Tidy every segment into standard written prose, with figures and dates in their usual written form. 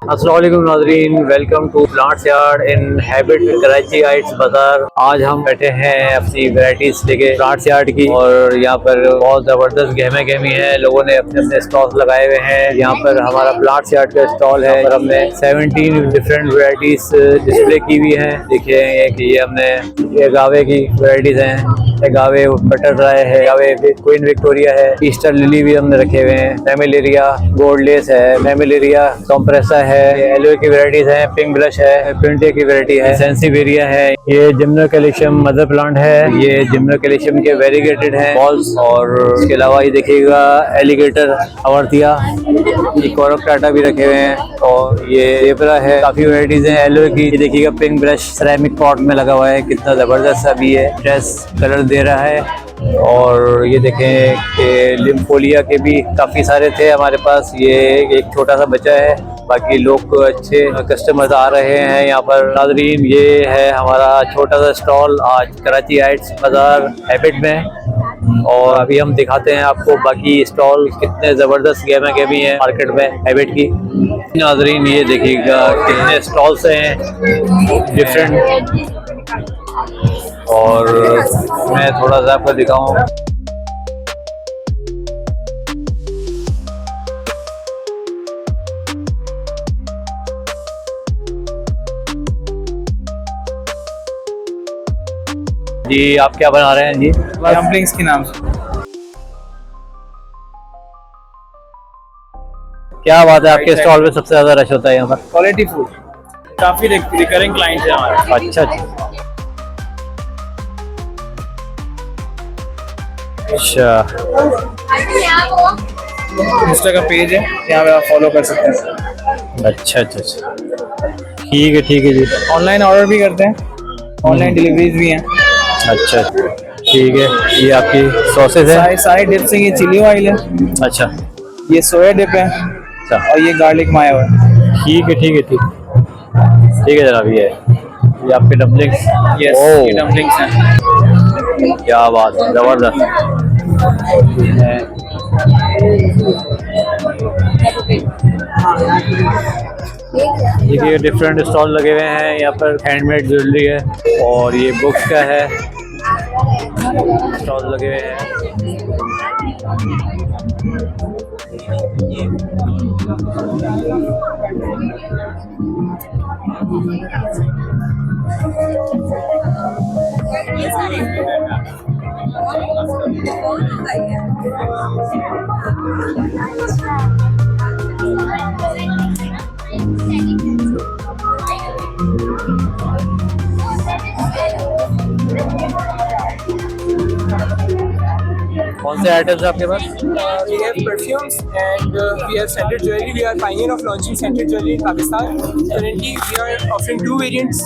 अस्सलाम वालेकुम नाज़रीन, welcome to plants yard in habit Karachi heights बाजार। आज हम बैठे हैं अपनी वैरायटीज लेके प्लांट्स यार्ड की, और यहाँ पर बहुत ज़बरदस्त गहमा गहमी है। लोगों ने अपने अपने स्टॉल्स लगाए हुए हैं। यहाँ पर हमारा प्लांट्स यार्ड का स्टॉल है और हमने 17 डिफरेंट वैरायटीज डिस्प्ले की हुई है। देखिए ये हमने गावे की वैरायटीज हैं, गावे बटरफ्लाई है, गावे क्वीन विक्टोरिया है, ईस्टर लिली भी हमने रखे हुए हैं, फेमिलेरिया गोल्डलेस है, फेमिलेरिया कॉम्प्रेसा है, एलोए की वैरायटीज है, पिंक ब्लश है, पिंटे की वैरायटी है, सेंसिवेरिया है, ये जिम्नोकैल्शियम मदर प्लांट है, ये जिम्नोकैल्शियम के वेरीगेटेड है बॉल्स। और इसके अलावा ये देखिएगा एलिगेटर अवर्तिया, ये कोरकटाटा भी रखे हुए हैं, और ये एपरा है। काफी वैरायटीज है एलोए की। ये देखिएगा पिंक ब्लश सेरेमिक पॉट में लगा हुआ है, कितना जबरदस्त अभी ये ड्रेस कलर दे रहा है। और ये देखें कि लिम्फोलिया के भी काफ़ी सारे थे हमारे पास, ये एक छोटा सा बचा है, बाकी लोग अच्छे कस्टमर्स आ रहे हैं यहाँ पर। नाज़रीन ये है हमारा छोटा सा स्टॉल आज कराची हाइट्स बाज़ार हैबिट में, और अभी हम दिखाते हैं आपको बाकी स्टॉल कितने ज़बरदस्त गहमा गहमी है मार्केट में हैबिट की। नाज़रीन ये देखिएगा कितने स्टॉल्स हैं डिफरेंट, और मैं थोड़ा सा आपको दिखाऊं। जी आप क्या बना रहे हैं जी? डम्पलिंग्स के नाम से। क्या बात है, आपके स्टॉल में सबसे ज्यादा रश होता है यहाँ पर? क्वालिटी फूड, काफी रिकरिंग क्लाइंट्स है हमारे। अच्छा इंस्टा का पेज है, यहाँ पे आप फॉलो कर सकते हैं। अच्छा ठीक है जी। ऑनलाइन ऑर्डर भी करते हैं, ऑनलाइन डिलीवरीज भी हैं। अच्छा ठीक है, ये आपकी सॉसेज है? सारे डिप्स हैं, ये चिली ऑयल है, अच्छा ये सोया डिप है, अच्छा, और ये गार्लिक मायो है। ठीक है जनाब। ये आपके डम्पलिंग्स? यस, ये डम्पलिंग्स हैं। क्या बात है, जबरदस्त। देखिए डिफरेंट स्टॉल लगे हुए हैं यहाँ पर, हैंडमेड ज्वेलरी है, और ये बुक्स का है स्टॉल लगे हुए हैं। कौन से आइटम्स है आपके पास? We have perfumes and we have scented jewelry. We are pioneer of launching scented jewelry in Pakistan. Currently, we are offering two variants.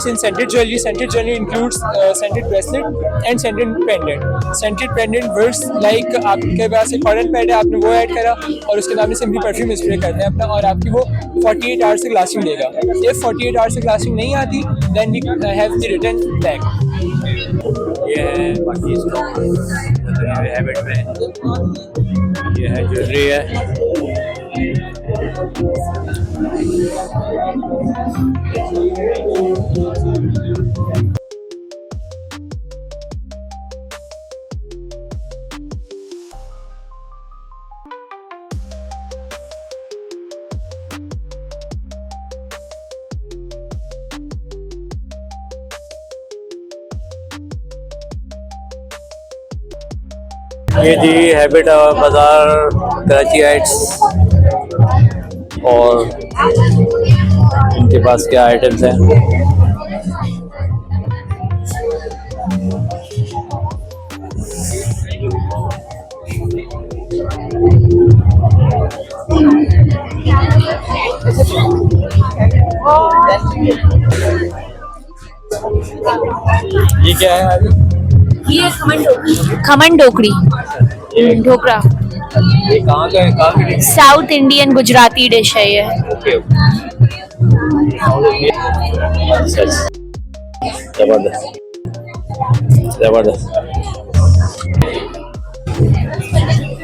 In scented jewelry. Scented jewelry includes scented bracelet and scented pendant. Scented pendant works like आपके पास एक cotton pad है, आपने वो add करा और उसके नाम में सिंपली परफ्यूम स्प्रे करते हैं अपना, और आपकी वो 48 आवर्स तक लास्टिंग देगा। If 48 आवर्स तक लास्टिंग नहीं आती, then we have the return back. ये है बाकी हैबिट में, ये है ज्वेलरी है। ये जी हैबिट बाज़ार कराची हाइट्स, और इनके पास क्या आइटम्स हैं? ये क्या है? ये खमन ढोकड़ी ढोकरा। ये कहाँ का है? कहाँ की? साउथ इंडियन गुजराती डिश है ये। ओके जबरदस्त जबरदस्त।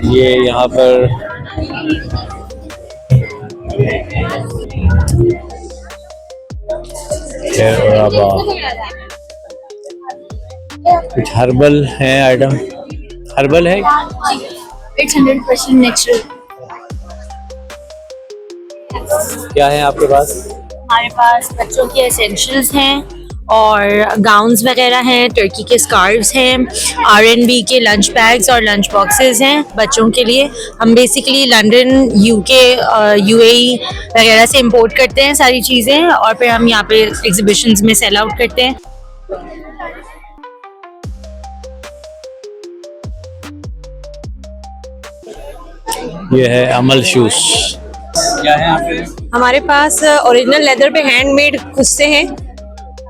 ये यहाँ पर कुछ हर्बल है आइटम, हर्बल है। It's 100% natural. क्या है आपके पास? हमारे पास बच्चों के एसेंशियल्स हैं और गाउन्स वगैरह हैं, टर्की के स्कार्व्स हैं, R&B के लंच बैग्स और लंच बॉक्सेस हैं बच्चों के लिए। हम बेसिकली लंदन, यूके, UAE वगैरह से इंपोर्ट करते हैं सारी चीज़ें और फिर हम यहाँ पे एग्जीबिशंस में सेल आउट करते हैं। ये है अमल शूज। क्या है आपके? हमारे पास ओरिजिनल लेदर पे हैंडमेड खुद से हैं,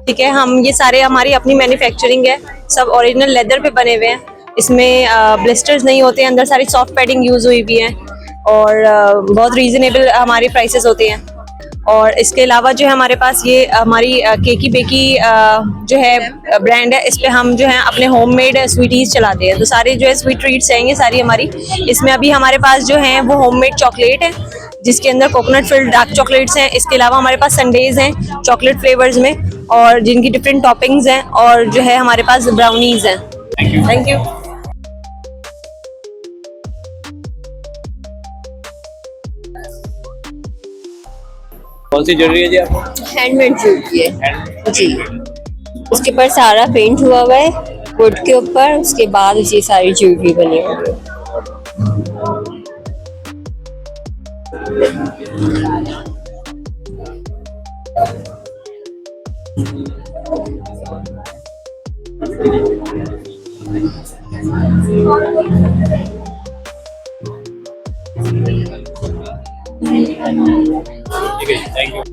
ठीक है। हम ये सारे हमारी अपनी मैन्युफैक्चरिंग है, सब ओरिजिनल लेदर पे बने हुए हैं। इसमें ब्लिस्टर्स नहीं होते हैं, अंदर सारी सॉफ्ट पैडिंग यूज़ हुई भी है और बहुत रीज़नेबल हमारे प्राइसेस होते हैं। और इसके अलावा जो है हमारे पास ये हमारी केकी बेकी जो है ब्रांड है, इस पे हम जो है अपने होममेड स्वीटीज़ चलाते हैं। तो सारे जो है स्वीट ट्रीट्स हैं ये सारी हमारी। इसमें अभी हमारे पास जो है वो होममेड चॉकलेट है जिसके अंदर कोकोनट फिल्ड डार्क चॉकलेट्स हैं। इसके अलावा हमारे पास संडेज हैं चॉकलेट फ्लेवर्स में और जिनकी डिफरेंट टॉपिंग्स हैं, और जो है हमारे पास ब्राउनीज हैं। Thank you. कौन सी ज्वेलरी है जी आपको? हैंडमेड ज्वेलरी है जी। उसके ऊपर सारा पेंट हुआ हुआ है वुड के ऊपर, उसके बाद ये सारी ज्वेलरी बनी हुई है। ठीक है, थैंक यू।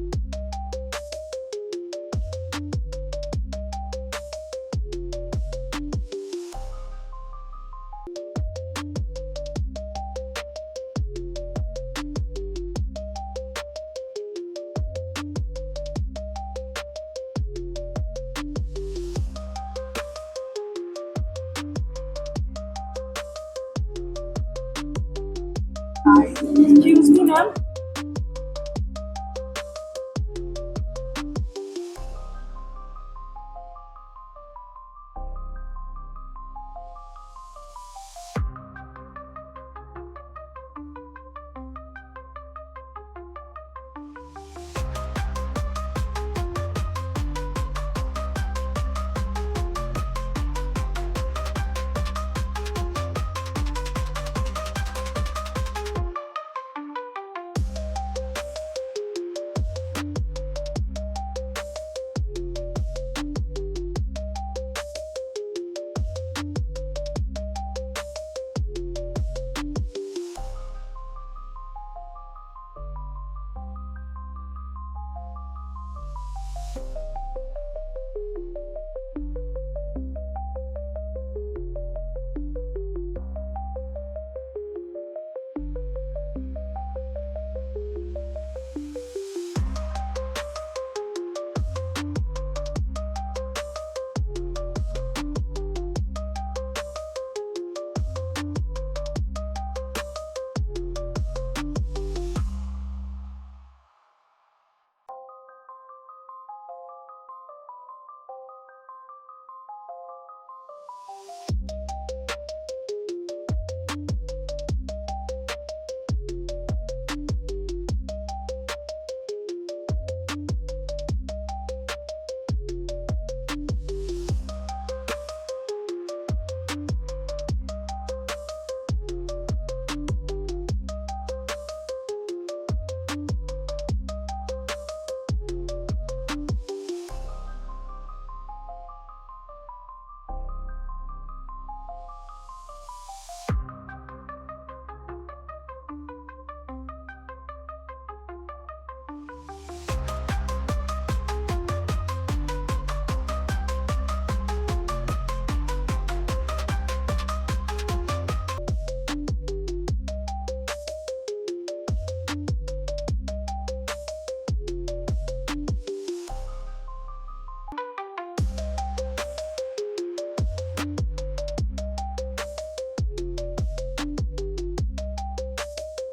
जी उसकी नाम